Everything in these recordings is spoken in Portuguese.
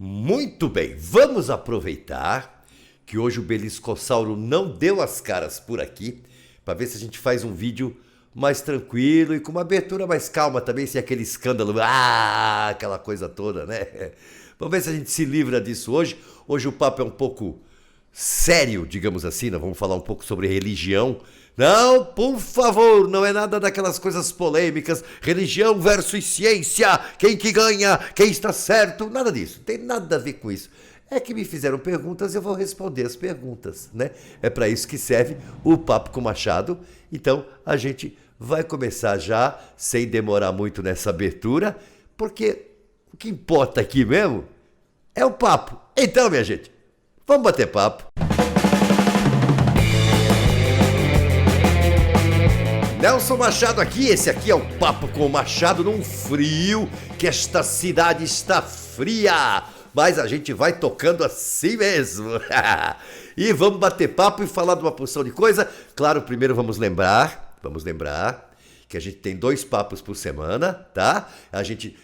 Muito bem, vamos aproveitar que hoje o Beliscossauro não deu as caras por aqui para ver se a gente faz um vídeo mais tranquilo e com uma abertura mais calma também, sem aquele escândalo, aquela coisa toda, né? Vamos ver se a gente se livra disso hoje. Hoje o papo é um pouco sério, digamos assim, nós vamos falar um pouco sobre religião. Não, por favor, não é nada daquelas coisas polêmicas, religião versus ciência, quem que ganha, quem está certo, nada disso, não tem nada a ver com isso. É que me fizeram perguntas, eu vou responder as perguntas, né? É para isso que serve o Papo com Machado. Então, a gente vai começar já, sem demorar muito nessa abertura, porque o que importa aqui mesmo é o papo. Então, minha gente, vamos bater papo. Nelson Machado aqui, esse aqui é o Papo com o Machado num frio, que esta cidade está fria, mas a gente vai tocando assim mesmo. E vamos bater papo e falar de uma porção de coisa. Claro, primeiro vamos lembrar que a gente tem 2 papos por semana, tá? A gente,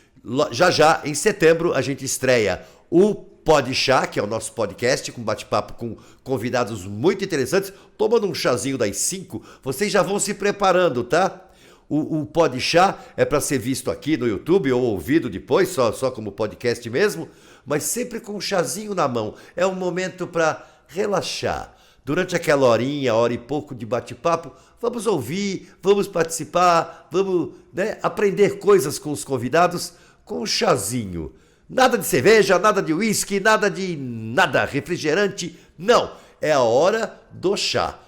já, em setembro, a gente estreia o Podchá, que é o nosso podcast, com bate-papo com convidados muito interessantes, tomando um chazinho das 5, vocês já vão se preparando, tá? O Podchá é para ser visto aqui no YouTube ou ouvido depois, só como podcast mesmo, mas sempre com um chazinho na mão. É um momento para relaxar. Durante aquela hora e pouco de bate-papo, vamos ouvir, vamos participar, vamos, né, aprender coisas com os convidados com um chazinho. Nada de cerveja, nada de uísque, nada, refrigerante, não. É a hora do chá.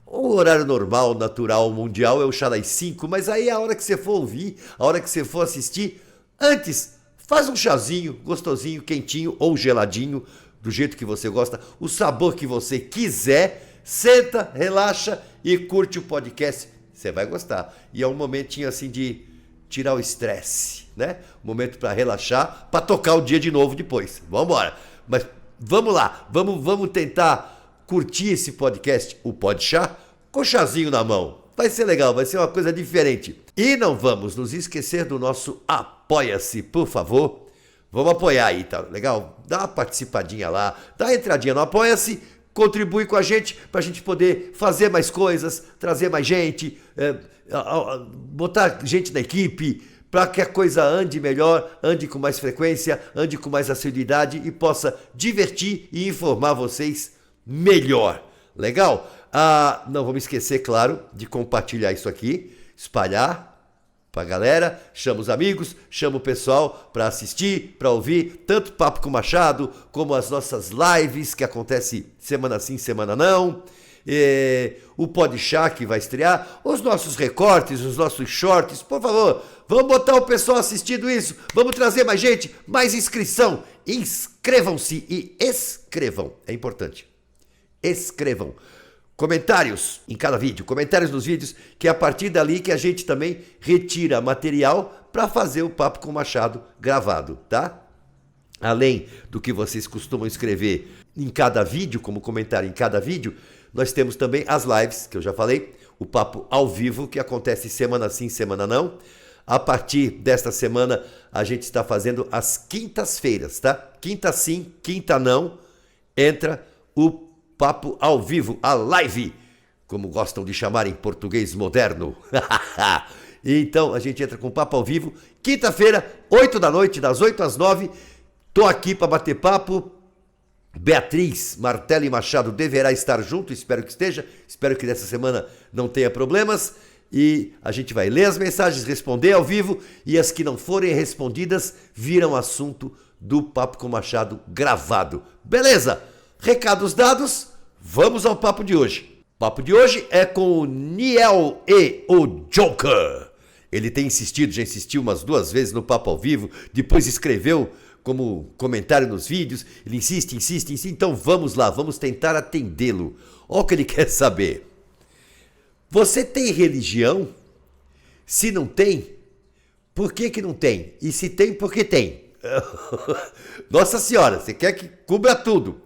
O horário normal, natural, mundial é o chá das 5, mas aí é a hora que você for ouvir, a hora que você for assistir. Antes, faz um chazinho gostosinho, quentinho ou geladinho, do jeito que você gosta, o sabor que você quiser. Senta, relaxa e curte o podcast. Você vai gostar. E é um momentinho assim de tirar o estresse, né? Momento para relaxar, para tocar o dia de novo depois. Vamos embora. Mas vamos lá, vamos tentar curtir esse podcast, o Podchá, com o chazinho na mão. Vai ser legal, vai ser uma coisa diferente. E não vamos nos esquecer do nosso Apoia-se, por favor. Vamos apoiar aí, tá legal? Dá uma participadinha lá, dá uma entradinha no Apoia-se, contribui com a gente para a gente poder fazer mais coisas, trazer mais gente, botar gente na equipe, para que a coisa ande melhor, ande com mais frequência, ande com mais assiduidade e possa divertir e informar vocês melhor. Legal? Não vamos esquecer, claro, de compartilhar isso aqui, espalhar pra galera, chama os amigos, chama o pessoal para assistir, para ouvir, tanto Papo com o Machado, como as nossas lives, que acontece semana sim, semana não, o Podchá que vai estrear, os nossos recortes, os nossos shorts, por favor, vamos botar o pessoal assistindo isso, vamos trazer mais gente, mais inscrição, inscrevam-se e escrevam, é importante, escrevam. Comentários em cada vídeo, comentários nos vídeos, que é a partir dali que a gente também retira material para fazer o Papo com o Machado gravado, tá? Além do que vocês costumam escrever em cada vídeo, como comentário em cada vídeo, nós temos também as lives, que eu já falei, o Papo ao vivo, que acontece semana sim, semana não. A partir desta semana, a gente está fazendo as quintas-feiras, tá? Quinta sim, quinta não, entra o Papo ao vivo, a live, como gostam de chamar em português moderno. Então, a gente entra com o Papo ao vivo, quinta-feira, 8 da noite, das 8 às 9. Tô aqui para bater papo. Beatriz Martelli Machado deverá estar junto, espero que esteja. Espero que nessa semana não tenha problemas. E a gente vai ler as mensagens, responder ao vivo. E as que não forem respondidas viram assunto do Papo com Machado gravado. Beleza? Recados dados, vamos ao papo de hoje. O papo de hoje é com o Niel e o Joker. Ele tem insistido, já insistiu umas 2 vezes no Papo ao Vivo, depois escreveu como comentário nos vídeos, ele insiste, então vamos lá, vamos tentar atendê-lo. Olha o que ele quer saber. Você tem religião? Se não tem, por que não tem? E se tem, por que tem? Nossa Senhora, você quer que cubra tudo.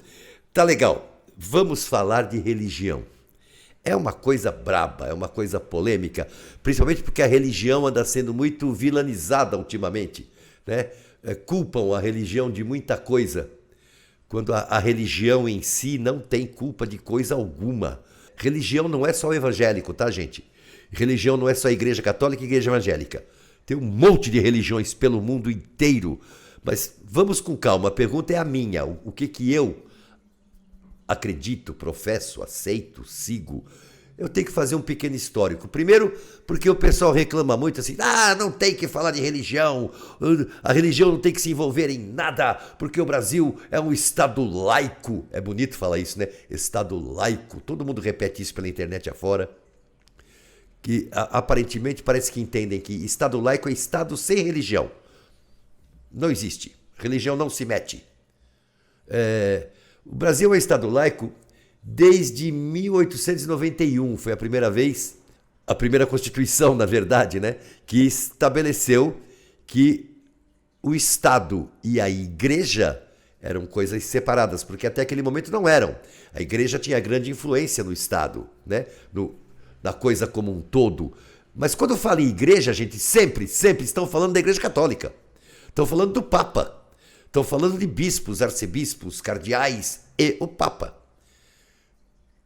Tá legal, vamos falar de religião. É uma coisa braba, é uma coisa polêmica, principalmente porque a religião anda sendo muito vilanizada ultimamente, né? culpam a religião de muita coisa, quando a religião em si não tem culpa de coisa alguma. Religião não é só o evangélico, tá, gente? Religião não é só a igreja católica e a igreja evangélica. Tem um monte de religiões pelo mundo inteiro. Mas vamos com calma, a pergunta é a minha. O que eu acredito, professo, aceito, sigo? Eu tenho que fazer um pequeno histórico. Primeiro, porque o pessoal reclama muito assim, não tem que falar de religião, a religião não tem que se envolver em nada, porque o Brasil é um estado laico. É bonito falar isso, né? Estado laico. Todo mundo repete isso pela internet afora. Que aparentemente parece que entendem que estado laico é estado sem religião. Não existe. Religião não se mete. O Brasil é um estado laico desde 1891, foi a primeira vez, a primeira Constituição, na verdade, né, que estabeleceu que o Estado e a Igreja eram coisas separadas, porque até aquele momento não eram. A Igreja tinha grande influência no Estado, né, na coisa como um todo. Mas quando fala em Igreja, gente, sempre estão falando da Igreja Católica. Estão falando do Papa. Estão falando de bispos, arcebispos, cardeais e o Papa.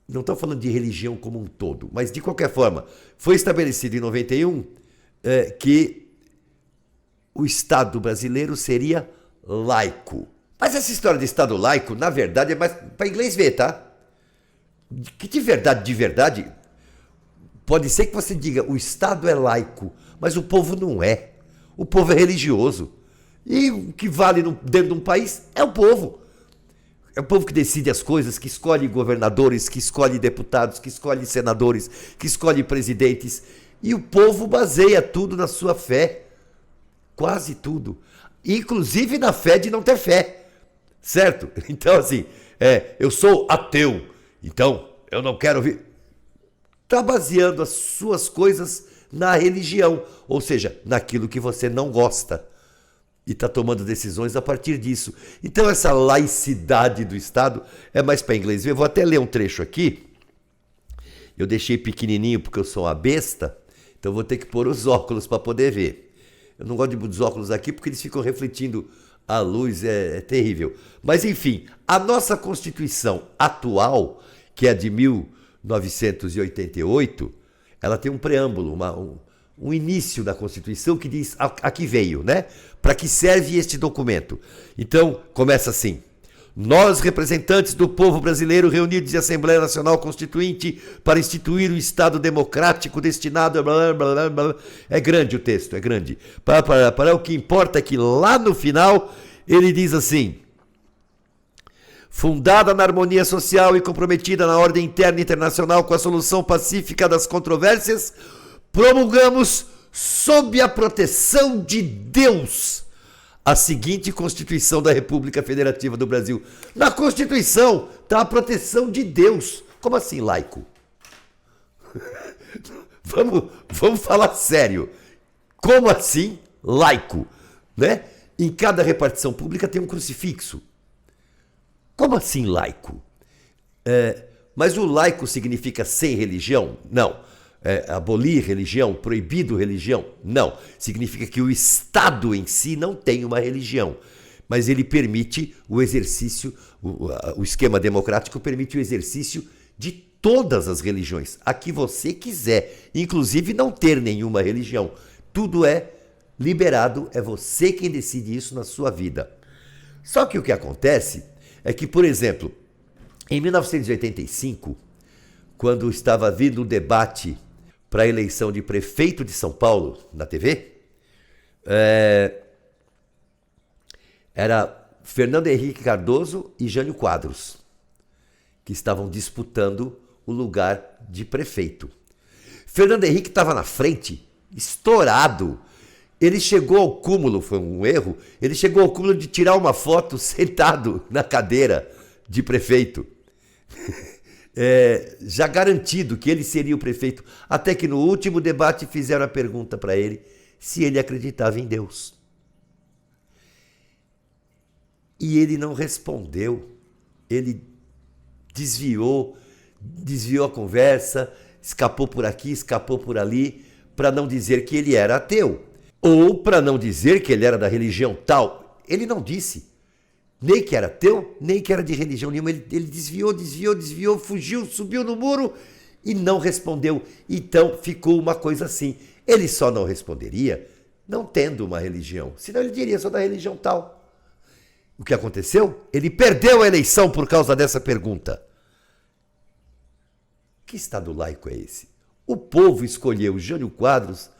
Não estão falando de religião como um todo, mas de qualquer forma, foi estabelecido em 91 que o Estado brasileiro seria laico. Mas essa história de Estado laico, na verdade, é mais para inglês ver, tá? Que de verdade, pode ser que você diga o Estado é laico, mas o povo não é. O povo é religioso. E o que vale dentro de um país é o povo. É o povo que decide as coisas, que escolhe governadores, que escolhe deputados, que escolhe senadores, que escolhe presidentes. E o povo baseia tudo na sua fé. Quase tudo. Inclusive na fé de não ter fé. Certo? Então, assim, eu sou ateu, então eu não quero vir. Está baseando as suas coisas na religião, ou seja, naquilo que você não gosta. E está tomando decisões a partir disso. Então essa laicidade do Estado é mais para inglês ver. Eu vou até ler um trecho aqui. Eu deixei pequenininho porque eu sou uma besta, então vou ter que pôr os óculos para poder ver. Eu não gosto de pôr os óculos aqui porque eles ficam refletindo a luz, é terrível. Mas enfim, a nossa Constituição atual, que é de 1988, ela tem um preâmbulo, um início da Constituição que diz a que veio, né? Para que serve este documento? Então, começa assim: nós, representantes do povo brasileiro reunidos em Assembleia Nacional Constituinte para instituir um Estado democrático destinado a... Blá, blá, blá. É grande o texto, é grande. Para o que importa é que lá no final ele diz assim: fundada na harmonia social e comprometida na ordem interna e internacional com a solução pacífica das controvérsias, promulgamos, sob a proteção de Deus, a seguinte Constituição da República Federativa do Brasil. Na Constituição está a proteção de Deus. Como assim, laico? Vamos falar sério. Como assim, laico? Né? Em cada repartição pública tem um crucifixo. Como assim, laico? Mas o laico significa sem religião? Não. Abolir religião, proibido religião? Não. Significa que o Estado em si não tem uma religião, mas ele permite o exercício, o esquema democrático permite o exercício de todas as religiões, a que você quiser, inclusive não ter nenhuma religião. Tudo é liberado, é você quem decide isso na sua vida. Só que o que acontece é que, por exemplo, em 1985, quando estava vindo o debate para a eleição de prefeito de São Paulo na TV, era Fernando Henrique Cardoso e Jânio Quadros, que estavam disputando o lugar de prefeito. Fernando Henrique estava na frente, estourado. Ele chegou ao cúmulo, foi um erro, ele chegou ao cúmulo de tirar uma foto sentado na cadeira de prefeito. Já garantido que ele seria o prefeito, até que no último debate fizeram a pergunta para ele se ele acreditava em Deus. E ele não respondeu, ele desviou a conversa, escapou por aqui, escapou por ali, para não dizer que ele era ateu, ou para não dizer que ele era da religião tal. ele não disse nem que era ateu, nem que era de religião nenhuma. Ele desviou, fugiu, subiu no muro e não respondeu. Então ficou uma coisa assim. Ele só não responderia não tendo uma religião. Senão ele diria, sou da religião tal. O que aconteceu? Ele perdeu a eleição por causa dessa pergunta. Que estado laico é esse? O povo escolheu Jânio Quadros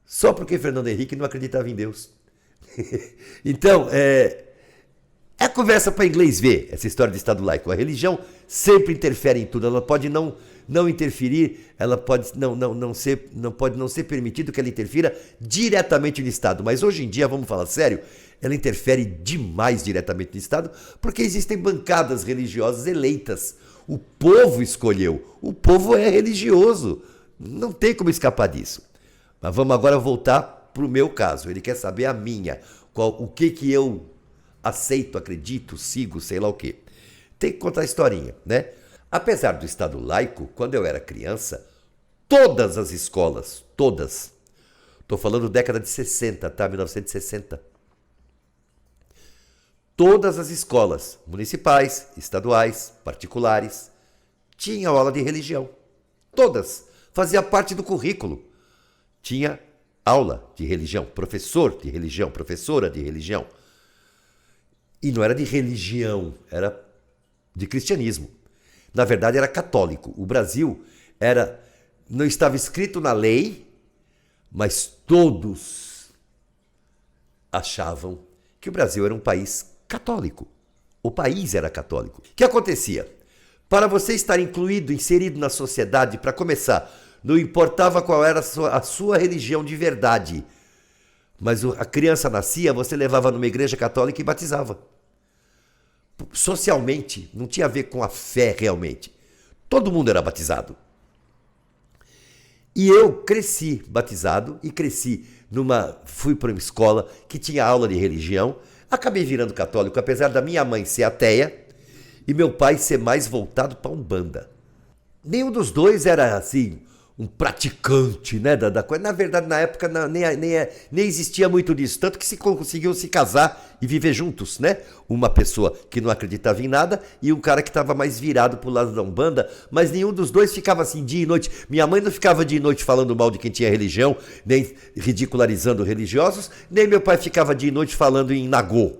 só porque Fernando Henrique não acreditava em Deus. Então, é conversa para inglês ver essa história de Estado laico. A religião sempre interfere em tudo. Ela pode não interferir, ela pode não ser permitido que ela interfira diretamente no Estado. Mas hoje em dia, vamos falar sério, ela interfere demais diretamente no Estado, porque existem bancadas religiosas eleitas. O povo escolheu. O povo é religioso. Não tem como escapar disso. Mas vamos agora voltar para o meu caso. Ele quer saber a minha. O que eu aceito, acredito, sigo, sei lá o quê. Tem que contar a historinha, né? Apesar do Estado laico, quando eu era criança, todas as escolas, todas, estou falando década de 60, tá? 1960. Todas as escolas, municipais, estaduais, particulares, tinham aula de religião. Todas. Fazia parte do currículo. Tinha aula de religião, professor de religião, professora de religião. E não era de religião, era de cristianismo. Na verdade, era católico. O Brasil não estava escrito na lei, mas todos achavam que o Brasil era um país católico. O país era católico. O que acontecia? Para você estar incluído, inserido na sociedade, para começar, não importava qual era a sua religião de verdade, mas a criança nascia, você levava numa igreja católica e batizava. Socialmente, não tinha a ver com a fé realmente. Todo mundo era batizado. E eu cresci batizado e fui para uma escola que tinha aula de religião. Acabei virando católico, apesar da minha mãe ser ateia e meu pai ser mais voltado para a Umbanda. Nenhum dos dois era assim, um praticante, né, da coisa. Na verdade, na época nem existia muito disso, tanto que se conseguiu se casar e viver juntos, né? Uma pessoa que não acreditava em nada e um cara que estava mais virado pro lado da Umbanda, mas nenhum dos dois ficava assim dia e noite. Minha mãe não ficava dia e noite falando mal de quem tinha religião, nem ridicularizando religiosos, nem meu pai ficava dia e noite falando em nagô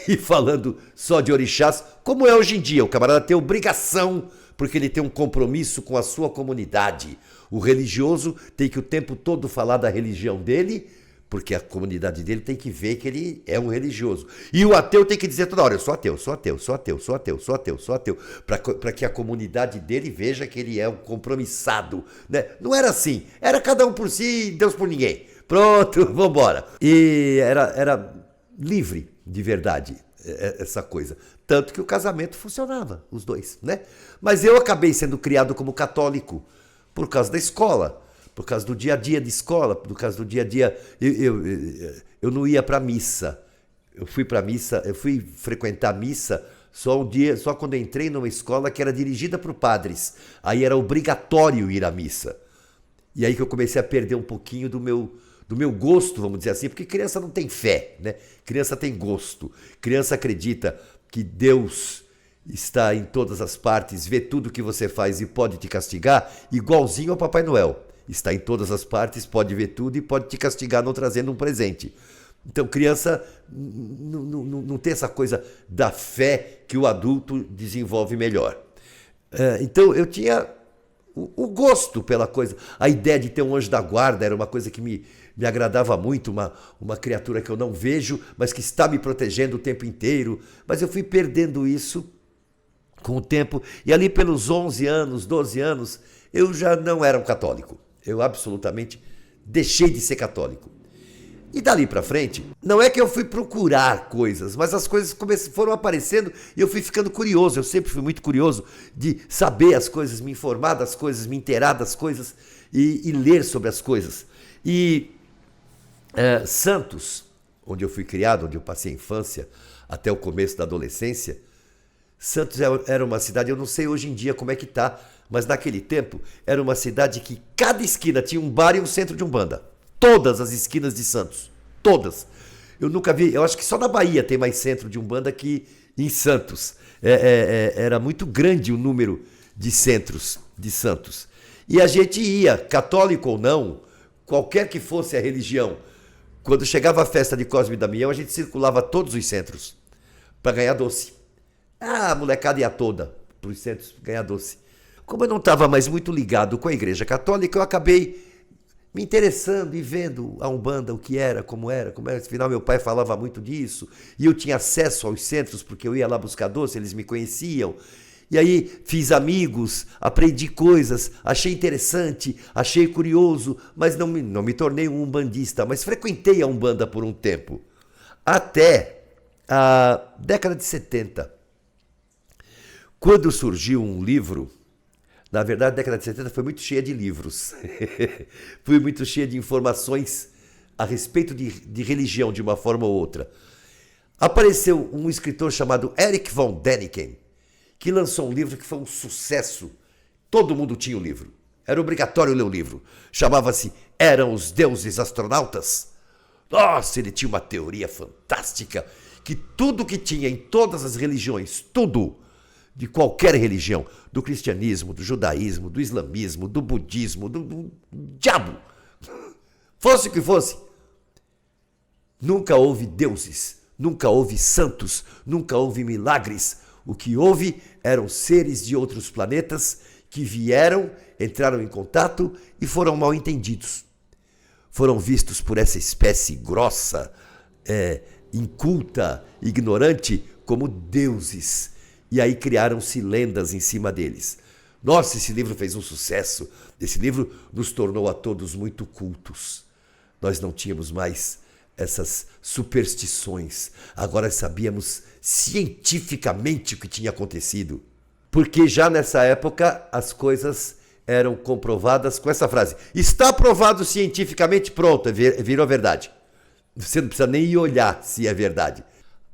e falando só de orixás, como é hoje em dia. O camarada tem obrigação, porque ele tem um compromisso com a sua comunidade. O religioso tem que o tempo todo falar da religião dele, porque a comunidade dele tem que ver que ele é um religioso. E o ateu tem que dizer toda hora, eu sou ateu, sou ateu, sou ateu, sou ateu, sou ateu, sou ateu, para que a comunidade dele veja que ele é um compromissado, né? Não era assim, era cada um por si e Deus por ninguém. Pronto, vambora. E era livre de verdade essa coisa. Tanto que o casamento funcionava, os dois, né? Mas eu acabei sendo criado como católico por causa da escola, por causa do dia a dia de escola, por causa do dia a dia. Eu não ia para missa. Eu fui frequentar missa só quando eu entrei numa escola que era dirigida por padres. Aí era obrigatório ir à missa. E aí que eu comecei a perder um pouquinho do meu gosto, vamos dizer assim, porque criança não tem fé, né? Criança tem gosto. Criança acredita que Deus está em todas as partes, vê tudo que você faz e pode te castigar, igualzinho ao Papai Noel. Está em todas as partes, pode ver tudo e pode te castigar não trazendo um presente. Então, criança não tem essa coisa da fé que o adulto desenvolve melhor. Então, eu tinha o gosto pela coisa. A ideia de ter um anjo da guarda era uma coisa que me agradava muito, uma criatura que eu não vejo, mas que está me protegendo o tempo inteiro. Mas eu fui perdendo isso com o tempo, e ali pelos 11 anos, 12 anos, eu já não era um católico. Eu absolutamente deixei de ser católico. E dali pra frente, não é que eu fui procurar coisas, mas as coisas foram aparecendo e eu fui ficando curioso. Eu sempre fui muito curioso de saber as coisas, me informar das coisas, me inteirar das coisas e ler sobre as coisas. E Santos, onde eu fui criado, onde eu passei a infância até o começo da adolescência, Santos era uma cidade, eu não sei hoje em dia como é que tá, mas naquele tempo era uma cidade que cada esquina tinha um bar e um centro de umbanda. Todas as esquinas de Santos, todas. Eu nunca vi, eu acho que só na Bahia tem mais centro de Umbanda que em Santos. Era muito grande o número de centros de santos. E a gente ia, católico ou não, qualquer que fosse a religião, quando chegava a festa de Cosme e Damião, a gente circulava todos os centros para ganhar doce. A molecada ia toda para os centros ganhar doce. Como eu não estava mais muito ligado com a Igreja Católica, eu acabei me interessando e vendo a Umbanda, o que era, como era. Afinal, meu pai falava muito disso, e eu tinha acesso aos centros, porque eu ia lá buscar doce, eles me conheciam. E aí fiz amigos, aprendi coisas, achei interessante, achei curioso, mas não me tornei um umbandista, mas frequentei a Umbanda por um tempo. Até a década de 70. Quando surgiu um livro, na verdade a década de 70 foi muito cheia de livros, foi muito cheia de informações a respeito de religião de uma forma ou outra. Apareceu um escritor chamado Erich von Däniken, que lançou um livro que foi um sucesso. Todo mundo tinha o livro. Era obrigatório ler o livro. Chamava-se Eram os Deuses Astronautas? Nossa, ele tinha uma teoria fantástica, que tudo que tinha em todas as religiões, tudo, de qualquer religião, do cristianismo, do judaísmo, do islamismo, do budismo, do diabo, fosse o que fosse, nunca houve deuses, nunca houve santos, nunca houve milagres. O que houve eram seres de outros planetas que vieram, entraram em contato e foram mal entendidos. Foram vistos por essa espécie grossa, inculta, ignorante, como deuses. E aí criaram-se lendas em cima deles. Nossa, esse livro fez um sucesso. Esse livro nos tornou a todos muito cultos. Nós não tínhamos mais essas superstições. Agora sabíamos cientificamente o que tinha acontecido. Porque já nessa época as coisas eram comprovadas com essa frase. Está provado cientificamente, pronto, virou verdade. Você não precisa nem olhar se é verdade.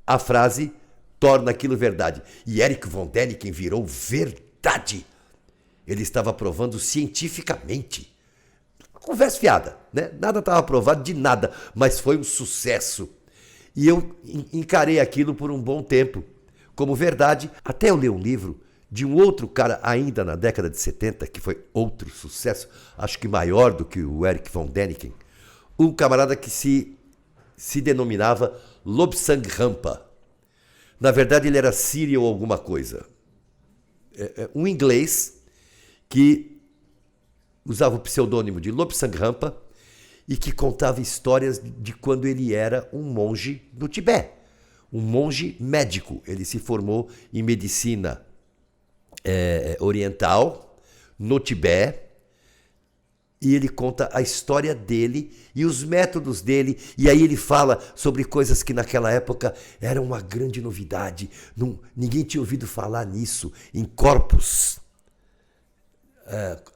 A frase torna aquilo verdade. E Erich von Däniken virou verdade. Ele estava provando cientificamente. Conversa fiada, né? Nada estava provado de nada, mas foi um sucesso. E eu encarei aquilo por um bom tempo, como verdade, até eu ler um livro de um outro cara, ainda na década de 70, que foi outro sucesso, acho que maior do que o Erich von Däniken, um camarada que se denominava Lobsang Rampa. Na verdade, ele era sírio ou alguma coisa. Um inglês que usava o pseudônimo de Lobsang Rampa e que contava histórias de quando ele era um monge no Tibete. Um monge médico. Ele se formou em medicina oriental, no Tibete, e ele conta a história dele e os métodos dele, e aí ele fala sobre coisas que naquela época eram uma grande novidade. Ninguém tinha ouvido falar nisso, em corpos,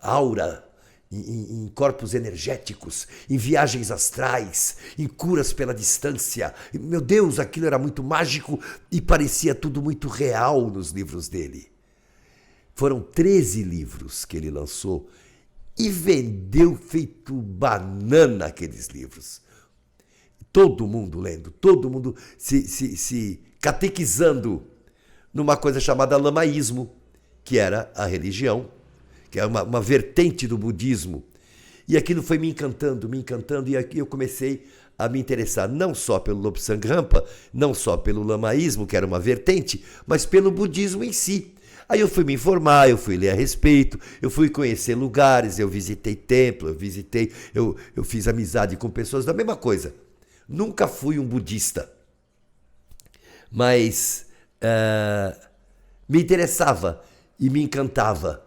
aura, em corpos energéticos, em viagens astrais, em curas pela distância. Meu Deus, aquilo era muito mágico e parecia tudo muito real nos livros dele. Foram 13 livros que ele lançou e vendeu feito banana aqueles livros. Todo mundo lendo, todo mundo se catequizando numa coisa chamada lamaísmo, que era a religião, que é uma vertente do budismo. E aquilo foi me encantando, e aqui eu comecei a me interessar não só pelo Lobsang Rampa, não só pelo lamaísmo, que era uma vertente, mas pelo budismo em si. Aí eu fui me informar, eu fui ler a respeito, eu fui conhecer lugares, eu visitei templo, eu fiz amizade com pessoas da mesma coisa. Nunca fui um budista, mas me interessava e me encantava.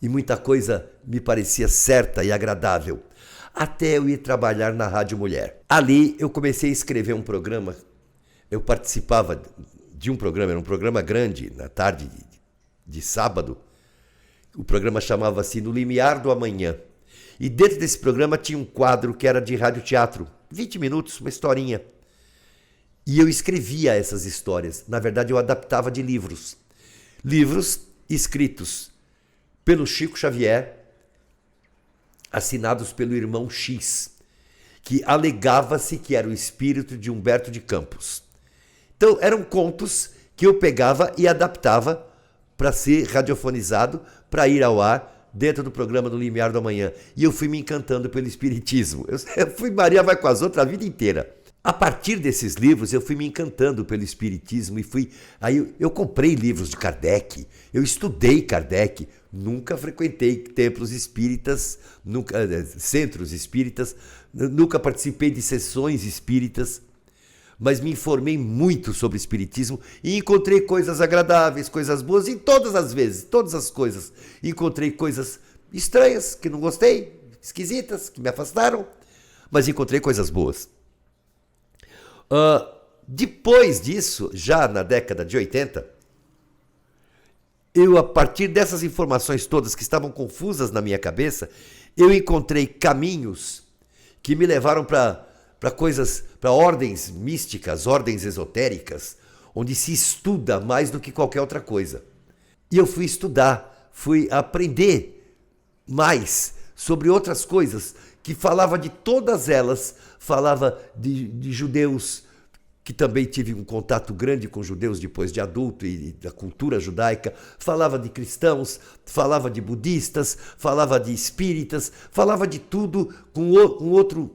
E muita coisa me parecia certa e agradável. Até eu ir trabalhar na Rádio Mulher. Ali eu comecei a escrever um programa. Eu participava de um programa, era um programa grande, na tarde de sábado. O programa chamava-se No Limiar do Amanhã. E dentro desse programa tinha um quadro que era de radioteatro. 20 minutos, uma historinha. E eu escrevia essas histórias. Na verdade, eu adaptava de livros. Livros escritos pelo Chico Xavier, assinados pelo irmão X. que alegava-se que era o espírito de Humberto de Campos. Então, eram contos que eu pegava e adaptava para ser radiofonizado, para ir ao ar dentro do programa do Limiar do Amanhã. E eu fui me encantando pelo espiritismo. Eu fui Maria vai com as outras a vida inteira. A partir desses livros, eu fui me encantando pelo espiritismo e fui... Aí eu comprei livros de Kardec, eu estudei Kardec, nunca frequentei templos espíritas, centros espíritas, nunca participei de sessões espíritas, mas me informei muito sobre espiritismo e encontrei coisas agradáveis, coisas boas, e todas as vezes, todas as coisas. Encontrei coisas estranhas, que não gostei, esquisitas, que me afastaram, mas encontrei coisas boas. Depois disso, já na década de 80, eu, a partir dessas informações todas que estavam confusas na minha cabeça, eu encontrei caminhos que me levaram para coisas, para ordens místicas, ordens esotéricas, onde se estuda mais do que qualquer outra coisa. E eu fui estudar, fui aprender mais sobre outras coisas, que falava de todas elas, falava de judeus, que também tive um contato grande com judeus depois de adulto e da cultura judaica, falava de cristãos, falava de budistas, falava de espíritas, falava de tudo com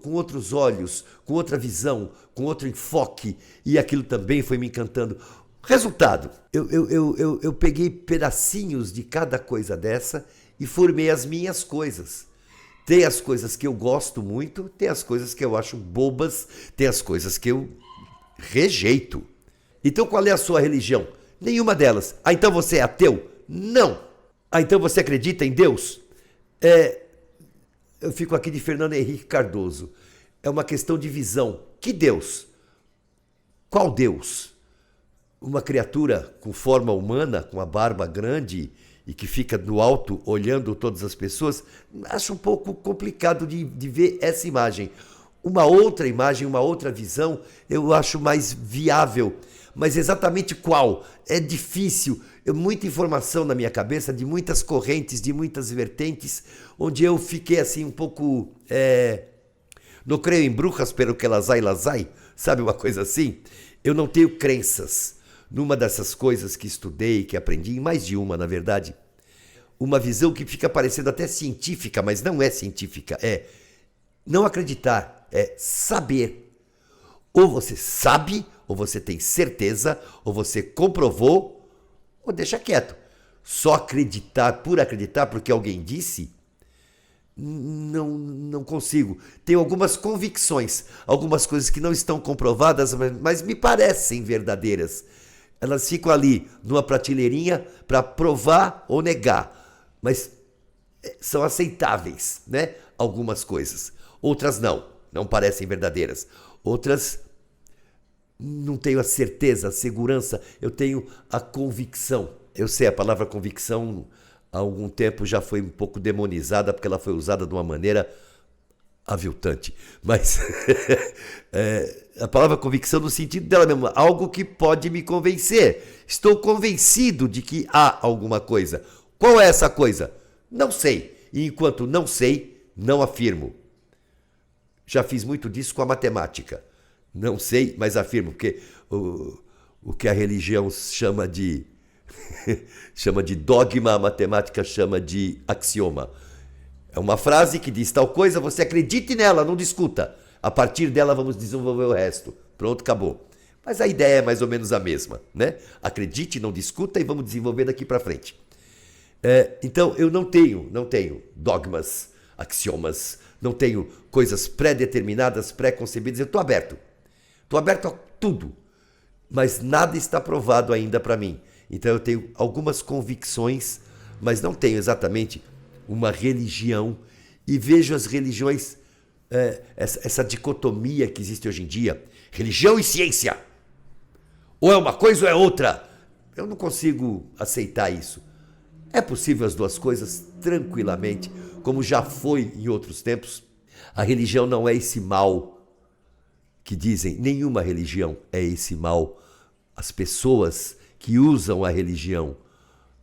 outros olhos, com outra visão, com outro enfoque, e aquilo também foi me encantando. Resultado, eu peguei pedacinhos de cada coisa dessa e formei as minhas coisas. Tem as coisas que eu gosto muito, tem as coisas que eu acho bobas, tem as coisas que eu rejeito. Então qual é a sua religião? Nenhuma delas. Ah, então você é ateu? Não. Ah, então você acredita em Deus? Eu fico aqui de Fernando Henrique Cardoso. É uma questão de visão. Que Deus? Qual Deus? Uma criatura com forma humana, com a barba grande e que fica no alto olhando todas as pessoas? Acho um pouco complicado de ver essa imagem. Uma outra imagem, uma outra visão, eu acho mais viável. Mas exatamente qual? É difícil. Muita informação na minha cabeça, de muitas correntes, de muitas vertentes, onde eu fiquei assim um pouco... Não creio em bruxas, pero que las hay, sabe uma coisa assim? Eu não tenho crenças numa dessas coisas que estudei, que aprendi, em mais de uma, na verdade. Uma visão que fica parecendo até científica, mas não é científica, é não acreditar, é saber. Ou você sabe, ou você tem certeza, ou você comprovou, ou deixa quieto. Só acreditar por acreditar porque alguém disse, não consigo. Tenho algumas convicções, algumas coisas que não estão comprovadas, mas me parecem verdadeiras. Elas ficam ali numa prateleirinha para provar ou negar, mas são aceitáveis, né? Algumas coisas. Outras não parecem verdadeiras. Outras não tenho a certeza, a segurança, eu tenho a convicção. Eu sei, a palavra convicção há algum tempo já foi um pouco demonizada porque ela foi usada de uma maneira aviltante. Mas a palavra convicção no sentido dela mesma, algo que pode me convencer. Estou convencido de que há alguma coisa. Qual é essa coisa? Não sei. E enquanto não sei, não afirmo. Já fiz muito disso com a matemática. Não sei, mas afirmo, porque o que a religião chama de dogma, a matemática chama de axioma. É uma frase que diz tal coisa, você acredite nela, não discuta. A partir dela vamos desenvolver o resto. Pronto, acabou. Mas a ideia é mais ou menos a mesma, né? Acredite, não discuta e vamos desenvolver daqui para frente. Então, eu não tenho dogmas, axiomas, não tenho coisas pré-determinadas, pré-concebidas. Eu estou aberto. Estou aberto a tudo. Mas nada está provado ainda para mim. Então, eu tenho algumas convicções, mas não tenho exatamente uma religião. E vejo as religiões, essa dicotomia que existe hoje em dia. Religião e ciência. Ou é uma coisa ou é outra. Eu não consigo aceitar isso. É possível as duas coisas tranquilamente, como já foi em outros tempos. A religião não é esse mal que dizem, nenhuma religião é esse mal. As pessoas que usam a religião,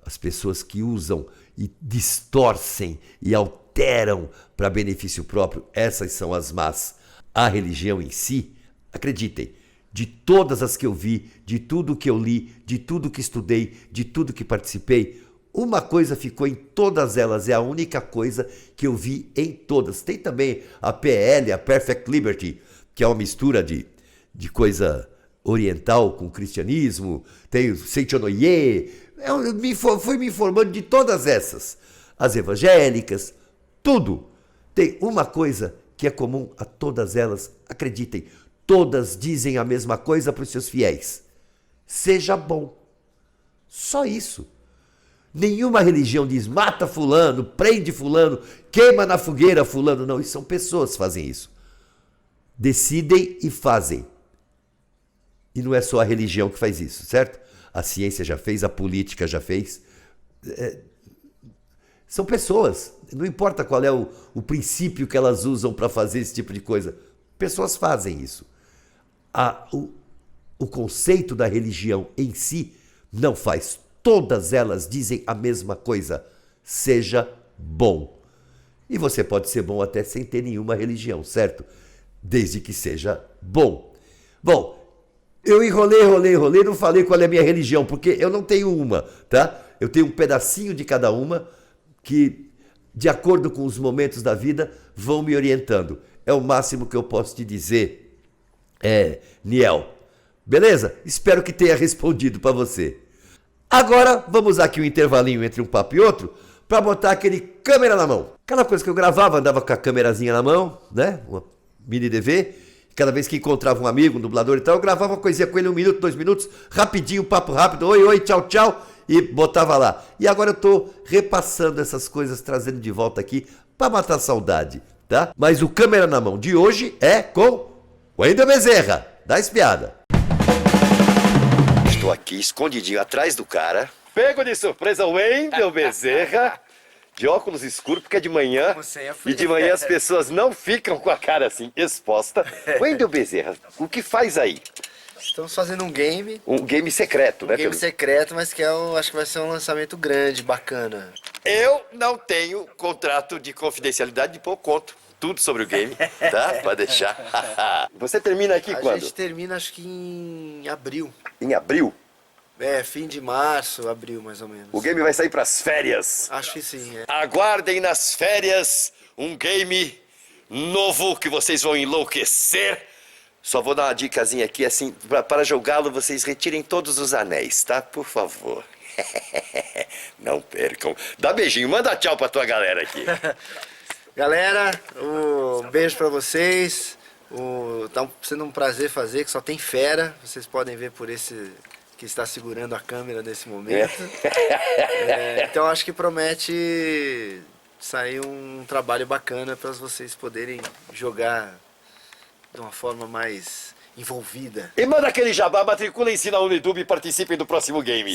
as pessoas que usam e distorcem e alteram para benefício próprio, essas são as más. A religião em si, acreditem, de todas as que eu vi, de tudo que eu li, de tudo que estudei, de tudo que participei, uma coisa ficou em todas elas, é a única coisa que eu vi em todas. Tem também a PL, a Perfect Liberty, que é uma mistura de coisa oriental com cristianismo, tem o Seitonoye, fui me informando de todas essas. As evangélicas, tudo. Tem uma coisa que é comum a todas elas, acreditem, todas dizem a mesma coisa para os seus fiéis. Seja bom. Só isso. Nenhuma religião diz mata fulano, prende fulano, queima na fogueira fulano. Não, isso são pessoas que fazem isso. Decidem e fazem. E não é só a religião que faz isso, certo? A ciência já fez, a política já fez. São pessoas. Não importa qual é o princípio que elas usam para fazer esse tipo de coisa. Pessoas fazem isso. O conceito da religião em si não faz. Todas elas dizem a mesma coisa. Seja bom. E você pode ser bom até sem ter nenhuma religião, certo? Desde que seja bom. Bom, eu enrolei, não falei qual é a minha religião, porque eu não tenho uma, tá? Eu tenho um pedacinho de cada uma que, de acordo com os momentos da vida, vão me orientando. É o máximo que eu posso te dizer, Niel. Beleza? Espero que tenha respondido para você. Agora, vamos aqui um intervalinho entre um papo e outro, para botar aquele câmera na mão. Aquela coisa que eu gravava, andava com a câmerazinha na mão, né? Uma mini DV. Cada vez que encontrava um amigo, um dublador e tal, eu gravava uma coisinha com ele, 1 minuto, 2 minutos, rapidinho, papo rápido, oi, tchau, tchau, e botava lá. E agora eu tô repassando essas coisas, trazendo de volta aqui, para matar a saudade, tá? Mas o câmera na mão de hoje é com Wendel Bezerra. Dá espiada. Estou aqui escondidinho atrás do cara. Pego de surpresa o Wendel Bezerra. De óculos escuros, porque é de manhã. E de manhã as pessoas não ficam com a cara assim, exposta. Wendel Bezerra, o que faz aí? Estamos fazendo um game. Um game secreto, né? Um game secreto, mas que acho que vai ser um lançamento grande, bacana. Eu não tenho contrato de confidencialidade, depois eu conto tudo sobre o game, tá? Pode deixar. Você termina aqui quando? A gente termina acho que em abril. Em abril? Fim de março, abril mais ou menos. O game vai sair pras férias. Acho que sim, Aguardem nas férias um game novo que vocês vão enlouquecer. Só vou dar uma dicasinha aqui, assim, para jogá-lo vocês retirem todos os anéis, tá? Por favor. Não percam. Dá beijinho, manda tchau pra tua galera aqui. Galera, um beijo pra vocês. Tá sendo um prazer fazer, que só tem fera. Vocês podem ver por esse... que está segurando a câmera nesse momento. Então acho que promete sair um trabalho bacana para vocês poderem jogar de uma forma mais envolvida. E manda aquele jabá, matriculem-se na Unidub e participem do próximo game.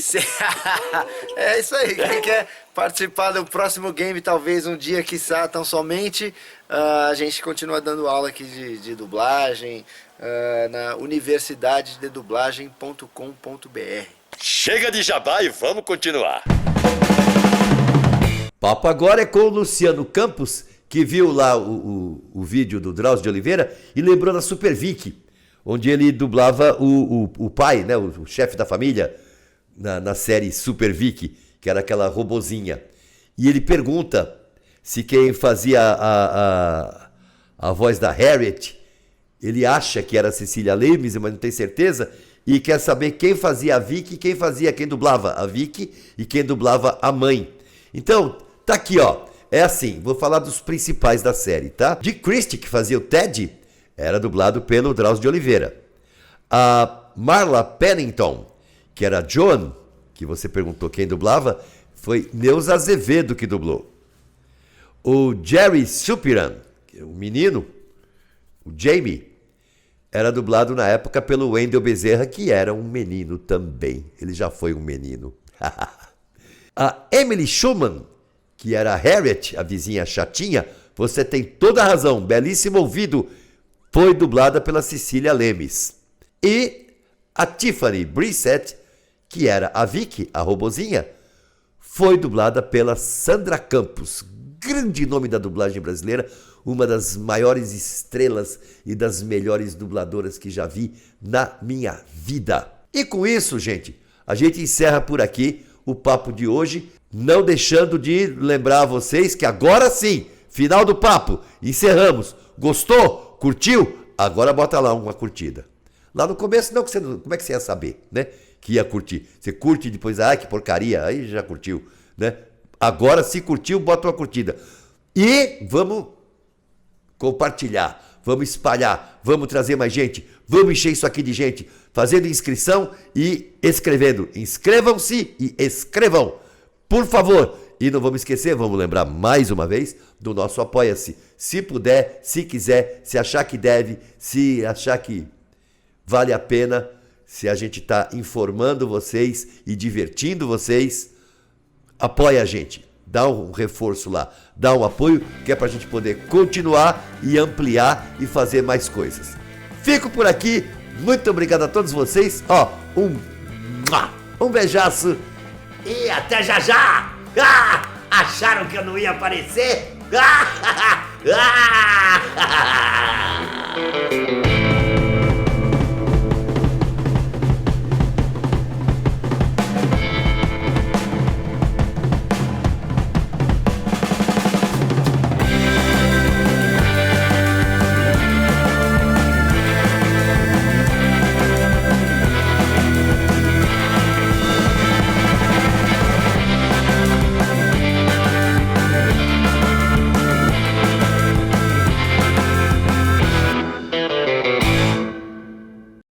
É isso aí, quem quer participar do próximo game, talvez um dia, quiçá, tão somente, a gente continua dando aula aqui de dublagem, na universidadededublagem.com.br. Chega de jabá e vamos continuar. Papo agora é com o Luciano Campos, que viu lá o vídeo do Drauzio de Oliveira e lembrou da Super Vicky, onde ele dublava o pai, né, o chefe da família, na série Super Vicky, que era aquela robozinha. E ele pergunta se quem fazia a voz da Harriet, ele acha que era a Cecília Lemes, mas não tem certeza, e quer saber quem fazia a Vicky e quem dublava a Vicky e quem dublava a mãe. Então, tá aqui, ó. É assim, vou falar dos principais da série, tá? Dick Christie, que fazia o Ted, era dublado pelo Drauzio de Oliveira. A Marla Pennington, que era a Joan, que você perguntou quem dublava, foi Neuza Azevedo que dublou. O Jerry Supiran, o menino, o Jamie, era dublado na época pelo Wendel Bezerra, que era um menino também. Ele já foi um menino. A Emily Schumann, que era a Harriet, a vizinha chatinha, você tem toda a razão, belíssimo ouvido, foi dublada pela Cecília Lemes. E a Tiffany Brissett, que era a Vicky, a robozinha, foi dublada pela Sandra Campos. grande nome da dublagem brasileira, uma das maiores estrelas e das melhores dubladoras que já vi na minha vida. E com isso, gente, a gente encerra por aqui o papo de hoje, não deixando de lembrar a vocês que agora sim, final do papo, encerramos. Gostou? Curtiu? Agora bota lá uma curtida. Lá no começo, não, como é que você ia saber, né? Que ia curtir. Você curte e depois, ai, que porcaria, aí já curtiu, né? Agora, se curtiu, bota uma curtida. E vamos compartilhar, vamos espalhar, vamos trazer mais gente, vamos encher isso aqui de gente, fazendo inscrição e escrevendo. Inscrevam-se e escrevam, por favor. E não vamos esquecer, vamos lembrar mais uma vez do nosso Apoia-se. Se puder, se quiser, se achar que deve, se achar que vale a pena, se a gente está informando vocês e divertindo vocês, apoia a gente. Dá um reforço lá, dá um apoio, que é pra gente poder continuar e ampliar e fazer mais coisas. Fico por aqui, muito obrigado a todos vocês. Ó, um beijaço e até já já! Acharam que eu não ia aparecer?